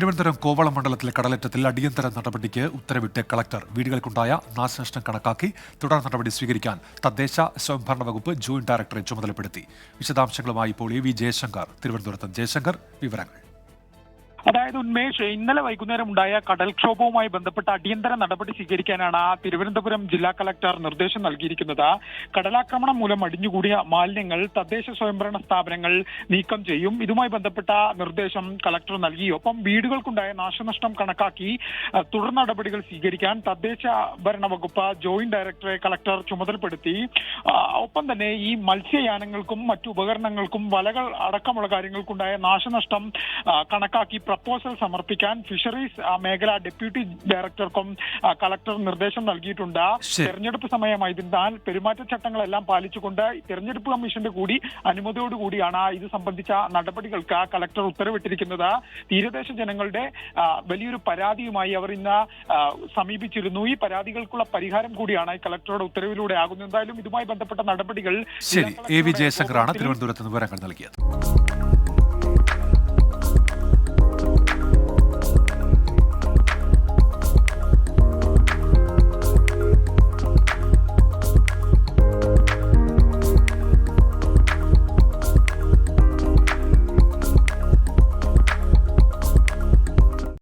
തിരുവനന്തപുരം കോവളം മണ്ഡലത്തിലെ കടലേറ്റത്തിൽ അടിയന്തര നടപടിക്ക് ഉത്തരവിട്ട് കളക്ടർ വീടുകൾക്കുണ്ടായ നാശനഷ്ടം കണക്കാക്കി തുടർ നടപടി സ്വീകരിക്കാൻ തദ്ദേശ സ്വയംഭരണ വകുപ്പ് ജോയിന്റ് ഡയറക്ടറെ ചുമതലപ്പെടുത്തി. വിശദാംശങ്ങളുമായി ഇപ്പോൾ എ വി ജയശങ്കർ തിരുവനന്തപുരത്ത്. ജയശങ്കർ, വിവരങ്ങൾ. അതായത് ഉന്മേഷ്, ഇന്നലെ വൈകുന്നേരം ഉണ്ടായ കടൽക്ഷോഭവുമായി ബന്ധപ്പെട്ട അടിയന്തര നടപടി സ്വീകരിക്കാനാണ് തിരുവനന്തപുരം ജില്ലാ കളക്ടർ നിർദ്ദേശം നൽകിയിരിക്കുന്നത്. കടലാക്രമണം മൂലം അടിഞ്ഞുകൂടിയ മാലിന്യങ്ങൾ തദ്ദേശ സ്വയംഭരണ സ്ഥാപനങ്ങൾ നീക്കം ചെയ്യും. ഇതുമായി ബന്ധപ്പെട്ട നിർദ്ദേശം കളക്ടർ നൽകി. ഒപ്പം വീടുകൾക്കുണ്ടായ നാശനഷ്ടം കണക്കാക്കി തുടർ നടപടികൾ സ്വീകരിക്കാൻ തദ്ദേശ ഭരണ വകുപ്പ് ജോയിന്റ് ഡയറക്ടറെ കളക്ടർ ചുമതലപ്പെടുത്തി. ഒപ്പം തന്നെ ഈ മത്സ്യയാനങ്ങൾക്കും മറ്റു ഉപകരണങ്ങൾക്കും വലകൾ അടക്കമുള്ള കാര്യങ്ങൾക്കുണ്ടായ നാശനഷ്ടം കണക്കാക്കി പ്രപ്പോസൽ സമർപ്പിക്കാൻ ഫിഷറീസ് മേഖല ഡെപ്യൂട്ടി ഡയറക്ടർക്കും കളക്ടർ നിർദ്ദേശം നൽകിയിട്ടുണ്ട്. തെരഞ്ഞെടുപ്പ് സമയമായതിനാൽ പെരുമാറ്റച്ചട്ടങ്ങളെല്ലാം പാലിച്ചുകൊണ്ട് തെരഞ്ഞെടുപ്പ് കമ്മീഷന്റെ കൂടി അനുമതിയോടുകൂടിയാണ് ഇത് സംബന്ധിച്ച നടപടികൾക്ക് കളക്ടർ ഉത്തരവിട്ടിരിക്കുന്നത്. തീരദേശ ജനങ്ങളുടെ വലിയൊരു പരാതിയുമായി അവർ ഇന്ന് സമീപിച്ചിരുന്നു. ഈ പരാതികൾക്കുള്ള പരിഹാരം കൂടിയാണ് ഈ കളക്ടറുടെ ഉത്തരവിലൂടെ ആകുന്നത്. എന്തായാലും ഇതുമായി ബന്ധപ്പെട്ട നടപടികൾ ശരി. എ വി ജയശങ്കറാണ് തിരുവനന്തപുരത്ത് വിവരങ്ങൾ നൽകിയത്.